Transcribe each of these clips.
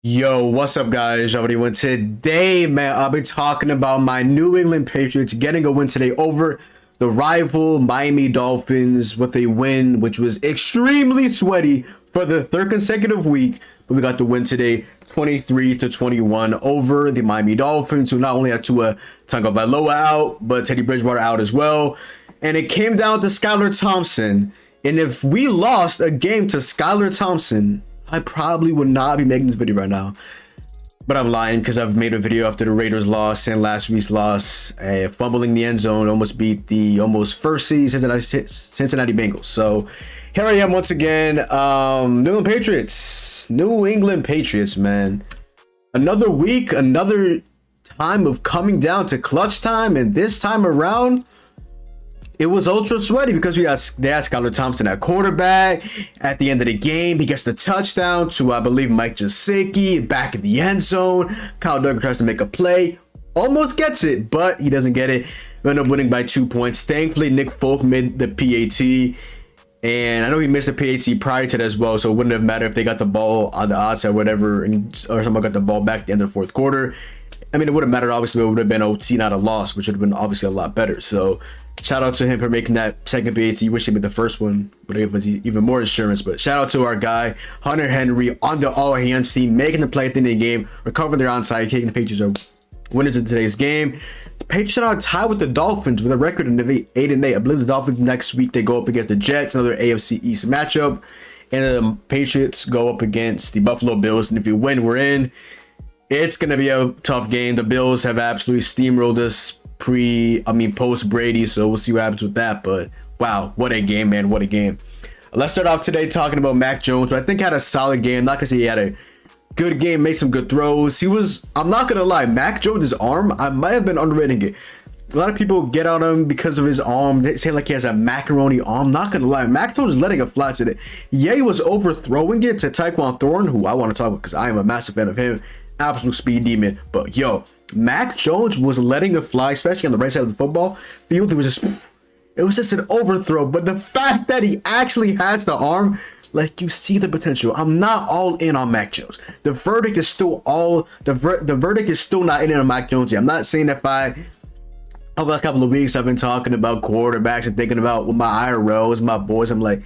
Yo, what's up, guys? Everyone, today, man, I'll be talking about my New England Patriots getting a win today over the rival Miami Dolphins with a win which was extremely sweaty for the third consecutive week. But we got the win today, 23-21 over the Miami Dolphins, who not only had Tua Tagovailoa out, but Teddy Bridgewater out as well. And it came down to Skylar Thompson. And if we lost a game to Skylar Thompson, I probably would not be making this video right now, but I'm lying because I've made a video after the Raiders loss and last week's loss, fumbling the end zone, almost beat the almost first seed Cincinnati Bengals. So here I am once again. New England Patriots, man. Another week, another time of coming down to clutch time, and this time around, it was ultra sweaty because they had Skylar Thompson at quarterback. At the end of the game, he gets the touchdown to, I believe, Mike Gesicki back in the end zone. Kyle Duggar tries to make a play, almost gets it, but he doesn't get it. We end up winning by 2 points. Thankfully, Nick Folk made the PAT, and I know he missed the PAT prior to that as well, so it wouldn't have mattered if they got the ball on the odds or whatever, or someone got the ball back at the end of the fourth quarter. I mean, it wouldn't matter. Obviously, it would have been OT, not a loss, which would have been obviously a lot better. So shout out to him for making that second PAT. Wish he made the first one, but it was even more insurance. But shout out to our guy, Hunter Henry, on the all-hands team, making the play at the end of the game, recovering their onside kick. The Patriots are winners of today's game. The Patriots are now tied with the Dolphins with a record of 8-8. I believe the Dolphins next week, they go up against the Jets, another AFC East matchup. And the Patriots go up against the Buffalo Bills. And if we win, we're in. It's going to be a tough game. The Bills have absolutely steamrolled us post Brady, so we'll see what happens with that. But wow, what a game, man. What a game. Let's start off today talking about Mac Jones, who I think had a solid game. Not going to say he had a good game, made some good throws. I'm not going to lie, Mac Jones' arm, I might have been underrating it. A lot of people get on him because of his arm. They say like he has a macaroni arm. Not going to lie, Mac Jones is letting it fly today. Yeah, he was overthrowing it to Tyquan Thornton, who I want to talk about because I am a massive fan of him. Absolute speed demon. But yo, Mac Jones was letting it fly, especially on the right side of the football field. It was just an overthrow. But the fact that he actually has the arm, like, you see the potential. I'm not all in on Mac Jones. The verdict is still the verdict is still not in on Mac Jones yet. I'm not saying if over the last couple of weeks I've been talking about quarterbacks and thinking about with my IRLs, my boys. I'm like,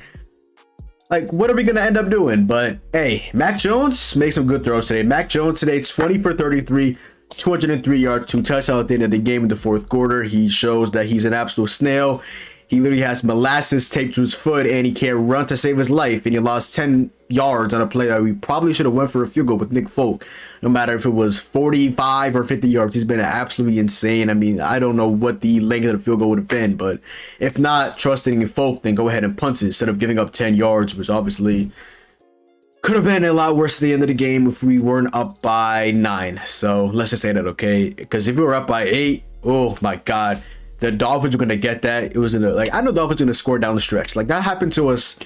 what are we going to end up doing? But hey, Mac Jones makes some good throws today. Mac Jones today, 20 for 33, 203 yards, 2 touchdowns at the end of the game in the fourth quarter. He shows that he's an absolute snail. He literally has molasses taped to his foot, and he can't run to save his life. And he lost 10 yards on a play that we probably should have went for a field goal with Nick Folk. No matter if it was 45 or 50 yards, he's been absolutely insane. I mean, I don't know what the length of the field goal would have been, but if not trusting in Folk, then go ahead and punt it instead of giving up 10 yards, which obviously could have been a lot worse at the end of the game if we weren't up by 9. So let's just say that, okay? Because if we were up by 8, oh my God. The Dolphins were going to get that. It was I know the Dolphins were going to score down the stretch. Like, that happened to us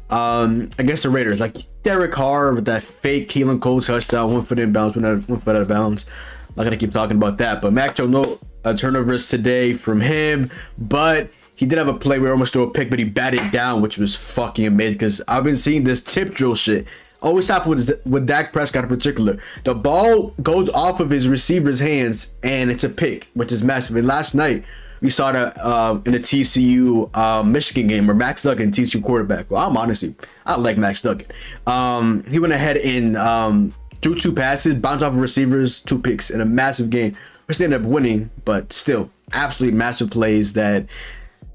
against the Raiders. Like, Derek Carr with that fake Keelan Cole touchdown, 1 foot in bounds, 1 foot out of bounds. I'm not going to keep talking about that. But Mac Jones, no turnovers today from him. But he did have a play where he almost threw a pick, but he batted down, which was fucking amazing. Because I've been seeing this tip drill shit always happen with Dak Prescott in particular. The ball goes off of his receiver's hands, and it's a pick, which is massive. And last night, we saw that in the TCU Michigan game where Max Duggan, TCU quarterback. Well, I like Max Duggan. He went ahead and threw 2 passes, bounced off of receivers, 2 picks in a massive game, which they ended up winning. But still, absolutely massive plays that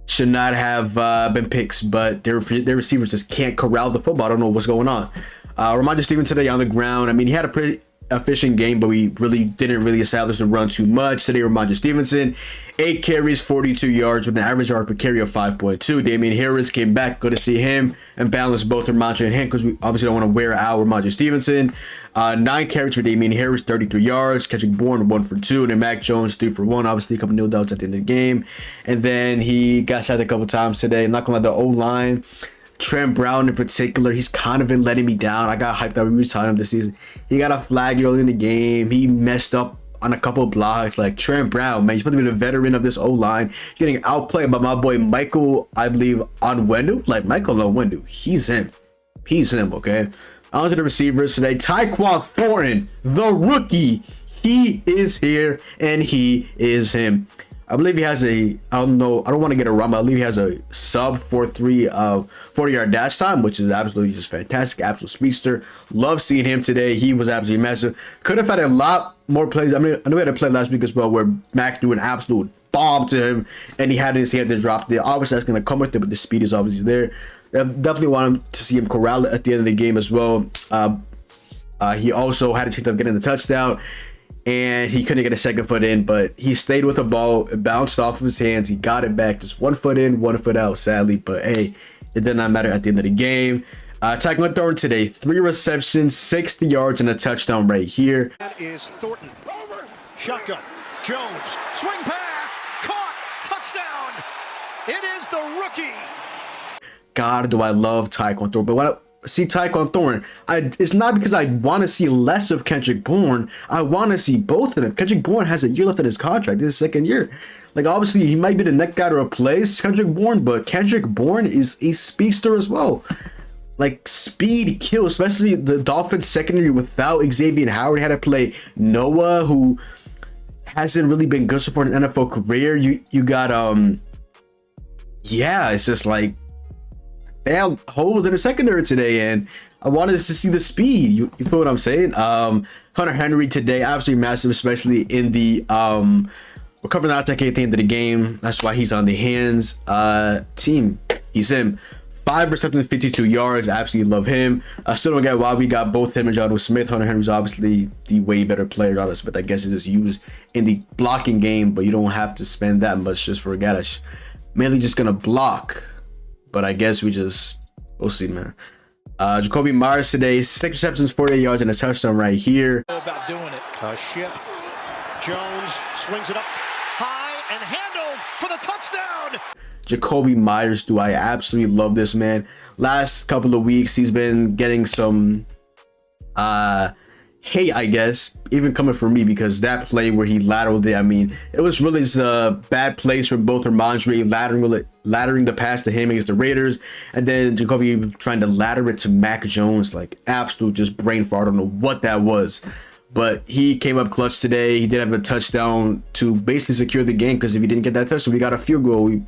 should not have been picks. But their receivers just can't corral the football. I don't know what's going on. Ramondre Stevenson today on the ground. I mean, he had a pretty efficient game, but we didn't establish the run too much. Today, Ramondre Stevenson, 8 carries, 42 yards with an average yard per carry of 5.2. Damian Harris came back. Good to see him and balance both Ramondre and him because we obviously don't want to wear out Ramondre Stevenson. 9 carries for Damian Harris, 33 yards, catching Bourne 1 for 2, and then Mac Jones 3 for 1. Obviously, a couple kneel downs at the end of the game, and then he got sacked a couple times today. I'm not gonna let the O-line, Trent Brown in particular, he's kind of been letting me down. I got hyped that we retired him this season. He got a flag early in the game. He messed up on a couple of blocks. Like, Trent Brown, man, he's supposed to be the veteran of this O-line. Getting outplayed by my boy Michael, I believe, Onwenu. Like, Michael Onwenu, he's him, okay? On to the receivers today. Tyquan Thornton, the rookie. He is here, and he is him. I believe he has a, I don't want to get it wrong, but I believe he has a sub 4.3 40-yard dash time, which is absolutely just fantastic. Absolute speedster. Love seeing him today. He was absolutely massive. Could have had a lot more plays. I mean, I know we had a play last week as well where Mac threw an absolute bomb to him, and he had his hand to drop there. Obviously, that's going to come with it, but the speed is obviously there. I definitely want to see him corral it at the end of the game as well. He also had a chance of getting the touchdown, and he couldn't get a second foot in, but he stayed with the ball. It bounced off of his hands. He got it back. Just 1 foot in, 1 foot out, sadly. But hey, it did not matter at the end of the game. Tyquan Thornton today, 3 receptions, 60 yards, and a touchdown right here. That is Thornton. Over. Shotgun. Jones. Swing pass. Caught. Touchdown. It is the rookie. God, do I love Tyquan Thornton. But when I see Tyquan Thornton, it's not because I want to see less of Kendrick Bourne. I want to see both of them. Kendrick Bourne has a year left in his contract. This is his second year. Like, obviously, he might be the next guy to replace Kendrick Bourne, but Kendrick Bourne is a speedster as well. Like, speed kills, especially the Dolphins secondary without Xavier Howard. He had to play Noah, who hasn't really been good so far in an NFL career. You got, yeah, it's just like, they had holes in the secondary today, and I wanted to see the speed. You feel what I'm saying? Hunter Henry today, absolutely massive, especially in the we're covering the last decade at the end of the game. That's why he's on the hands team. He's him. 5 receptions, 52 yards. I absolutely love him. I still don't get why we got both him and Jonnu Smith. Hunter Henry's obviously the way better player. Jonnu Smith, I guess, is just used in the blocking game, but you don't have to spend that much just for a guy that's mainly just gonna block. But I guess we'll see, man. Jacoby Myers today, 6 receptions, 48 yards, and a touchdown right here. About doing it. A shift. Jones swings it up high and handled for the touchdown. Jacoby Myers, do I absolutely love this man. Last couple of weeks, he's been getting some hate, I guess, even coming from me, because that play where he lateraled it, I mean, it was really just bad plays from both Ramondre laddering the pass to him against the Raiders, and then Jacoby trying to ladder it to Mac Jones, like absolute just brain fart. I don't know what that was, but he came up clutch today. He did have a touchdown to basically secure the game, because if he didn't get that touchdown, we got a field goal, we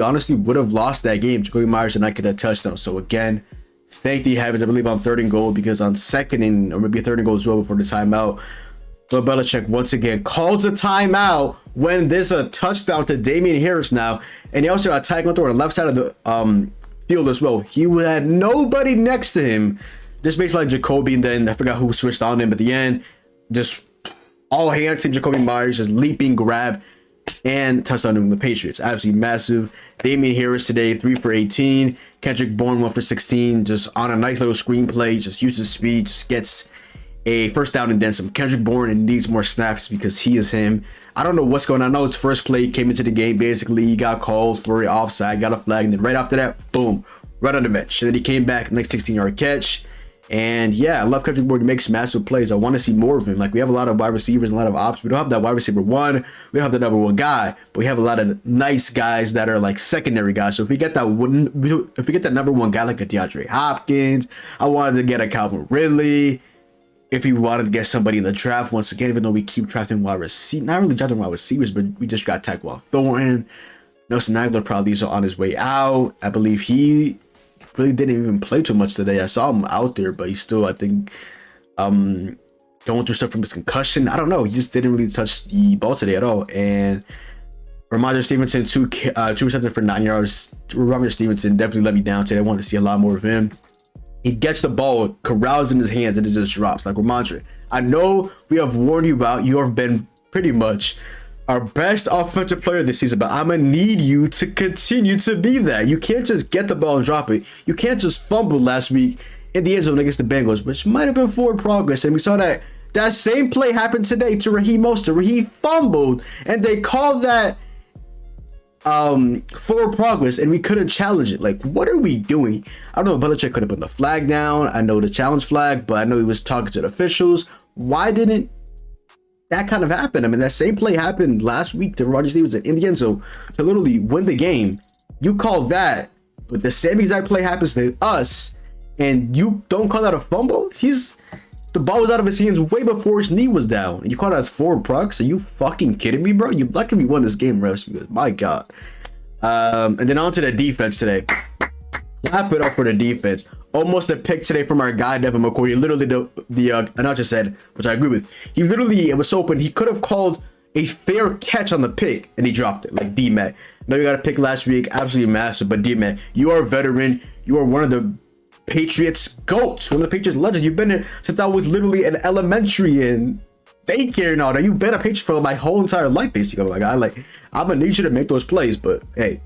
honestly would have lost that game. Jacoby Myers did not get that touchdown. So again, thank the heavens, I believe, on 3rd and goal, because on 2nd and, or maybe 3rd and goal as well before the timeout, Bill Belichick once again calls a timeout when there's a touchdown to Damian Harris now. And he also got Tyquan Thornton on the left side of the field as well. He had nobody next to him. Just basically like Jacoby, and then I forgot who switched on him at the end. Just all hands to Jacoby Myers, just leaping, grab, and touchdown to the Patriots. Absolutely massive. Damian Harris today, 3 for 18. Kendrick Bourne, 1 for 16. Just on a nice little screenplay. Just uses speed. Just gets a first down and then some. Kendrick Bourne needs more snaps because he is him. I don't know what's going on. I know his first play came into the game. Basically, he got calls for an offside, got a flag, and then right after that, boom, right on the bench. And then he came back, next 16-yard catch. And yeah, I love Kendrick Bourne. He makes massive plays. I want to see more of him. Like, we have a lot of wide receivers and a lot of ops. We don't have that wide receiver 1. We don't have the number 1 guy, but we have a lot of nice guys that are like secondary guys. So if we get that number 1 guy like a DeAndre Hopkins, I wanted to get a Calvin Ridley. If we wanted to get somebody in the draft, once again, even though we keep drafting wide receivers, not really drafting wide receivers, but we just got Tyquan Thornton. Nelson Agholor probably is on his way out. I believe he really didn't even play too much today. I saw him out there, but he's still, I think, going through stuff from his concussion. I don't know. He just didn't really touch the ball today at all. And Ramondre Stevenson, two receptions for 9 yards. Ramondre Stevenson definitely let me down today. I wanted to see a lot more of him. He gets the ball, corrals in his hands, and it just drops. Like, Ramondre, I know we have warned you about, you have been pretty much our best offensive player this season, but I'm gonna need you to continue to be that. You can't just get the ball and drop it. You can't just fumble last week in the end zone against the Bengals, which might have been forward progress. And we saw that same play happened today to Raheem Mostert, where he fumbled, and they called that forward progress, and we couldn't challenge it. Like, what are we doing? I don't know. Belichick could have put the flag down. I know the challenge flag, but I know he was talking to the officials. Why didn't that kind of happen? I mean, that same play happened last week to Roger Stevenson in the end zone to literally win the game. You call that, but the same exact play happens to us, and you don't call that a fumble? The ball was out of his hands way before his knee was down. And you call that as forward procs? Are you fucking kidding me, bro? You lucky we won this game, refs. Because my God. And then on to the defense today. Clap it up for the defense. Almost a pick today from our guy, Devin McCoy. He literally, the announcer said, which I agree with. He literally, it was so open. He could have called a fair catch on the pick, and he dropped it, like D-Mac. No, you got a pick last week. Absolutely massive. But D-Mac, you are a veteran. You are one of the Patriots GOATs, one of the Patriots legends. You've been here since I was literally in elementary and daycare and all that. You've been a Patriot for my whole entire life, basically. I'm gonna need you to make those plays, but hey,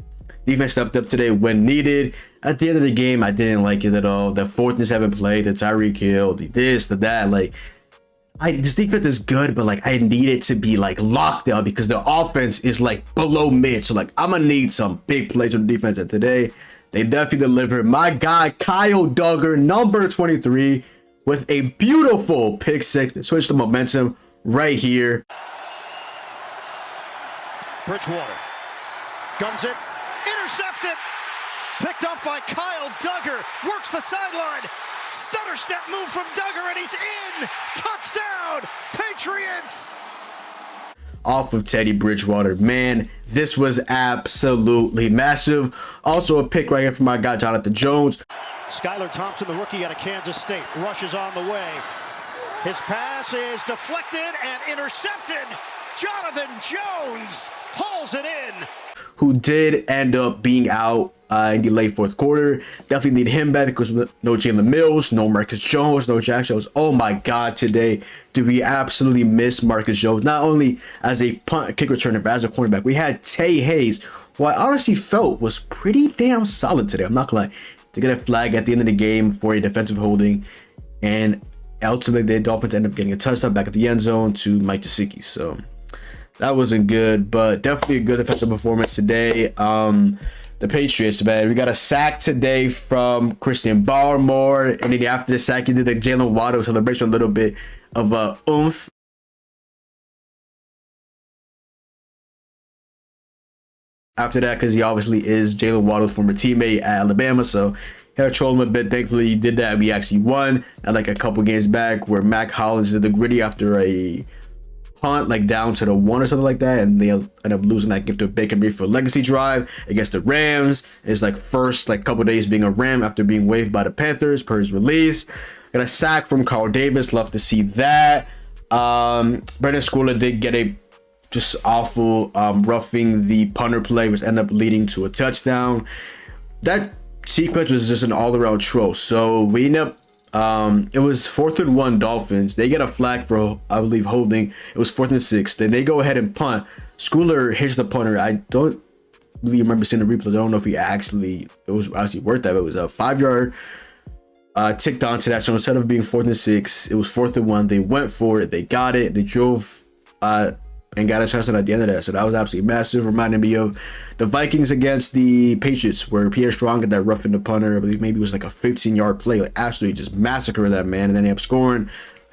defense stepped up today when needed. At the end of the game, I didn't like it at all. The 4th and 7 play, the Tyreek Hill, the this, the that. Like, this defense is good, but like I need it to be like locked down because the offense is like below mid. So like I'm gonna need some big plays on the defense. And today, they definitely delivered. My guy, Kyle Duggar, number 23, with a beautiful pick 6 to switch the momentum right here. Bridgewater guns it, intercepted, picked up by Kyle Duggar, works the sideline, stutter step move from Duggar, and he's in. Touchdown, Patriots! Off of Teddy Bridgewater. Man, this was absolutely massive. Also a pick right here from my guy, Jonathan Jones. Skylar Thompson, the rookie out of Kansas State, rushes on the way. His pass is deflected and intercepted. Jonathan Jones pulls it in. Who did end up being out in the late 4th quarter. Definitely need him back because no Jalen Mills, no Marcus Jones, no Jack Jones. Oh my God, today do we absolutely miss Marcus Jones, not only as a punt kick returner, but as a cornerback. We had Tay Hayes, who I honestly felt was pretty damn solid today. I'm not gonna lie. They get a flag at the end of the game for a defensive holding, and ultimately the Dolphins end up getting a touchdown back at the end zone to Mike Gesicki. So that wasn't good, but definitely a good defensive performance today. The Patriots, man, we got a sack today from Christian Barmore, and then after the sack, he did the Jalen Waddle celebration, a little bit of a oomph. After that, because he obviously is Jalen Waddle's former teammate at Alabama, so had to troll him a bit. Thankfully, he did that. We actually won. And like a couple games back, where Mac Hollins did the gritty after a punt, like down to the 1 or something like that, and they end up losing that game to Baker Mayfield legacy drive against the Rams. It's like first like couple days being a Ram after being waived by the Panthers per his release. Got a sack from Carl Davis. Love to see that. Brendan Schooler did get a just awful roughing the punter play, which ended up leading to a touchdown. That sequence was just an all-around troll. So we end up it was 4th and 1 Dolphins. They get a flag for, I believe, holding. It was 4th and 6. Then they go ahead and punt. Schooler hits the punter. I don't really remember seeing the replay. I don't know if it was actually worth that. But it was a 5-yard ticked onto that. So instead of being 4th and 6, it was 4th and 1. They went for it. They got it. They drove and got a touchdown at the end of that. So that was absolutely massive. Reminded me of the Vikings against the Patriots, where Pierre Strong got that rough in the punter. I believe maybe it was like a 15-yard play, like absolutely just massacre that man. And then they ended up scoring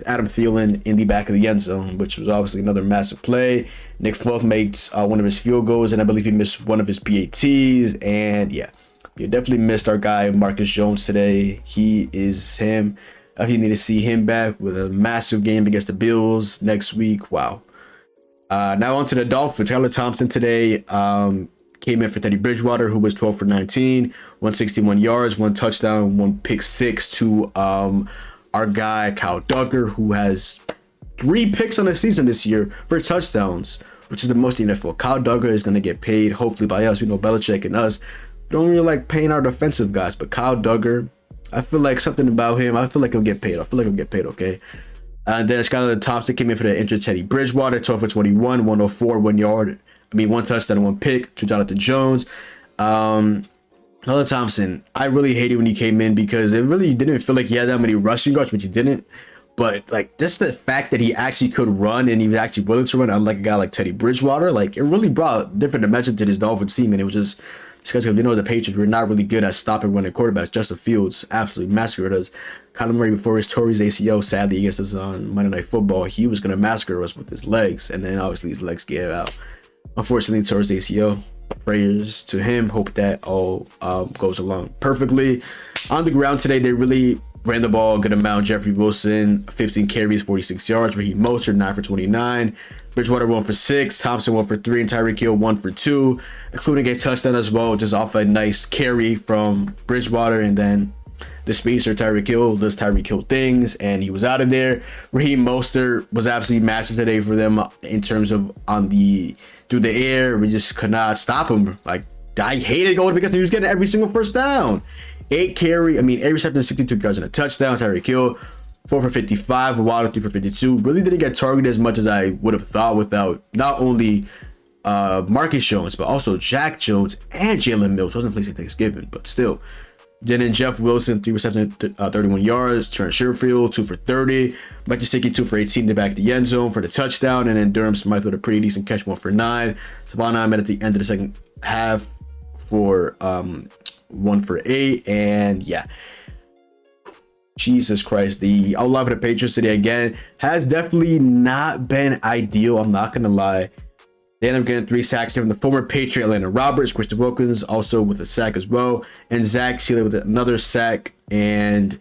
Adam Thielen in the back of the end zone, which was obviously another massive play. Nick Folk makes one of his field goals, and I believe he missed one of his PATs. And yeah, you definitely missed our guy Marcus Jones today. He is him. You need to see him back with a massive game against the Bills next week. Wow. Now on to the Dolphins. Skylar Thompson today came in for Teddy Bridgewater, who was 12 for 19, 161 yards, 1 touchdown, 1 pick 6 to our guy Kyle Duggar, who has 3 picks on the season this year for touchdowns, which is the most in the NFL. Kyle Duggar is going to get paid, hopefully by us. We know Belichick and us don't really like paying our defensive guys, but Kyle Duggar, I feel like something about him. I feel like he'll get paid. Okay. And then Skylar Thompson came in for the injured Teddy Bridgewater, 12 for 21, 104, 1 touchdown, 1 pick to Jonathan Jones. Skylar Thompson, I really hated when he came in because it really didn't feel like he had that many rushing yards, which he didn't. But like just the fact that he actually could run and he was actually willing to run, unlike a guy like Teddy Bridgewater, like it really brought a different dimension to this Dolphins team. And it was just because the Patriots were not really good at stopping running quarterbacks. Justin Fields absolutely massacred us. Kyler Murray, before his tore his ACL, sadly against us on Monday Night Football, he was going to massacre us with his legs, and then obviously his legs gave out. unfortunately towards the ACL. Prayers to him. Hope that all goes along perfectly. On the ground today, they really ran the ball a good amount. Jeffrey Wilson, 15 carries, 46 yards. Raheem Mostert, 9 for 29. Bridgewater, 1 for 6. Thompson, 1 for 3. And Tyreek Hill, 1 for 2, including a touchdown as well, just off a nice carry from Bridgewater. And then the speedster Tyreek Hill does Tyreek Hill things, and he was out of there. Raheem Mostert was absolutely massive today for them in terms of through the air. We just could not stop him. Like, I hated going because he was getting every single first down. 8 reception, 62 yards and a touchdown. Tyreek Hill, 4 for 55. Wilder, 3 for 52. Really didn't get targeted as much as I would have thought without not only Marcus Jones, but also Jack Jones and Jalen Mills. Wasn't placing Thanksgiving, but still. Then Jeff Wilson, 3 receptions, 31 yards. Trent Sherfield, 2 for 30. Mike Gesicki, 2 for 18 to back the end zone for the touchdown. And then Durham Smythe with a pretty decent catch, 1 for 9. Savon Ahmed at the end of the second half for 1 for 8. And yeah, Jesus Christ, the outline for the Patriots today again has definitely not been ideal. I'm not gonna lie. They end up getting 3 sacks from the former Patriot Atlanta Roberts. Christian Wilkins also with a sack as well, and Zach Sealy with another sack. And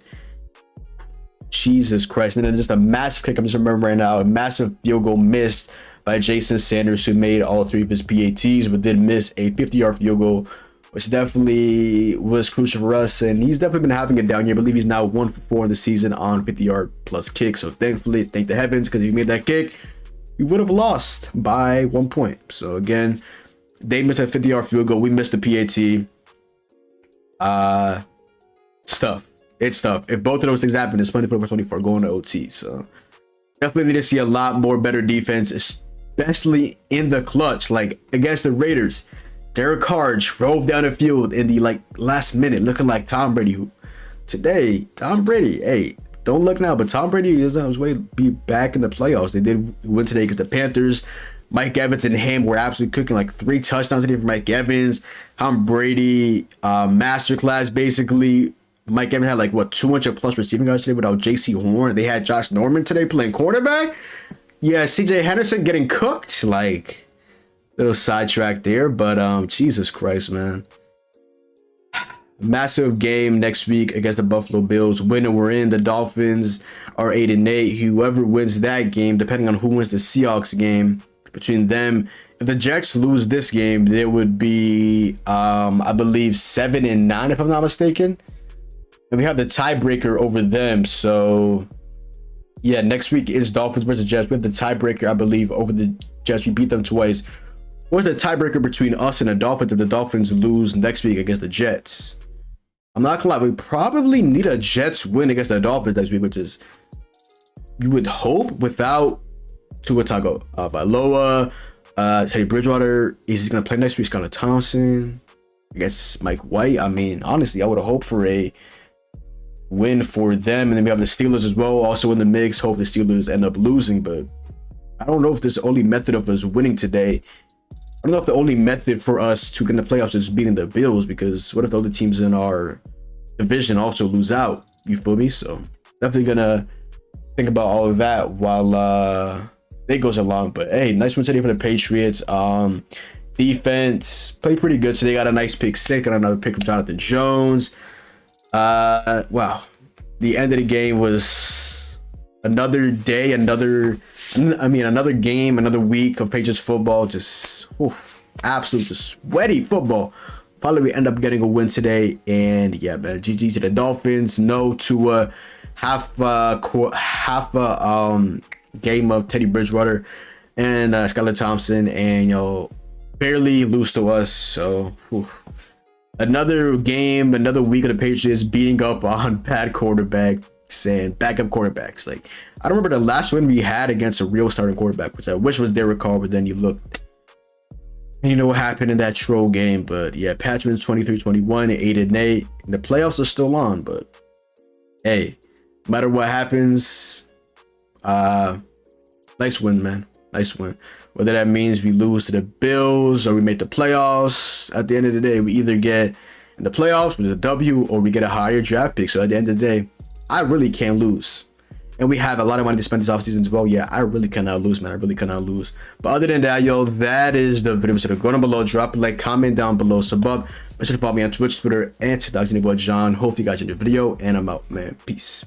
Jesus Christ, and then just a massive kick. I'm just remembering right now, a massive field goal missed by Jason Sanders, who made all 3 of his PATs, but did miss a 50-yard field goal, which definitely was crucial for us. And he's definitely been having it down here. I believe he's now 1 for 4 in the season on 50-yard plus kicks. So thankfully, thank the heavens, because if he made that kick, we would have lost by 1 point. So again, they missed a 50-yard field goal. We missed the PAT. It's tough. If both of those things happen, it's 24-24 going to OT. So definitely need to see a lot more better defense, especially in the clutch. Like against the Raiders, Derek Carr drove down the field in the last minute, looking like Tom Brady. Today, Tom Brady, hey, don't look now, but Tom Brady is on his way to be back in the playoffs. They did win today against the Panthers. Mike Evans and him were absolutely cooking, 3 touchdowns today for Mike Evans. Tom Brady, masterclass basically. Mike Evans had 200 plus receiving yards today without JC Horn. They had Josh Norman today playing quarterback. Yeah, CJ Henderson getting cooked. Little sidetrack there, but Jesus Christ, man. Massive game next week against the Buffalo Bills. Winner, we're in. The Dolphins are 8-8. Whoever wins that game, depending on who wins the Seahawks game, between them, if the Jets lose this game, they would be, I believe, 7-9, if I'm not mistaken. And we have the tiebreaker over them. So, yeah, next week is Dolphins versus Jets. We have the tiebreaker, I believe, over the Jets. We beat them twice. What's the tiebreaker between us and the Dolphins if the Dolphins lose next week against the Jets? I'm not gonna lie, we probably need a Jets win against the Dolphins next week, which is, you would hope, without Tua Tagovailoa, Teddy Bridgewater. Is he gonna play next week? Skylar Thompson, I guess Mike White. I mean, honestly, I would have hoped for a win for them. And then we have the Steelers as well, also in the mix. Hope the Steelers end up losing, but I don't know if this is the only method of us winning today. I don't know if the only method for us to get in the playoffs is beating the Bills, because what if the other teams in our division also lose out? You feel me? So definitely gonna think about all of that while it goes along. But hey, nice win today for the Patriots. Defense played pretty good. So they got a nice pick six and another pick from Jonathan Jones. Wow. The end of the game was another day, another game, another week of Patriots football. Just absolute sweaty football. Finally, we end up getting a win today. And yeah, man, GG to the Dolphins. No to half a game of Teddy Bridgewater and Skylar Thompson, and barely lose to us. So another game, another week of the Patriots beating up on bad quarterbacks and backup quarterbacks. I don't remember the last win we had against a real starting quarterback, which I wish was Derek Carr, but then you looked and you know what happened in that troll game. But yeah, Patriots 23-21, 8-8. The playoffs are still on, but hey, no matter what happens, nice win, man. Nice win. Whether that means we lose to the Bills or we make the playoffs, at the end of the day, we either get in the playoffs with a W or we get a higher draft pick. So at the end of the day, I really can't lose. and we have a lot of money to spend this offseason as well, yeah, I really cannot lose, man. I really cannot lose. But other than that, yo, that is the video. So go down below, drop a like, comment down below, sub up. Make sure to follow me on Twitch, Twitter, and TikTok. It's your boy John. Hope you guys enjoyed the video, and I'm out, man. Peace.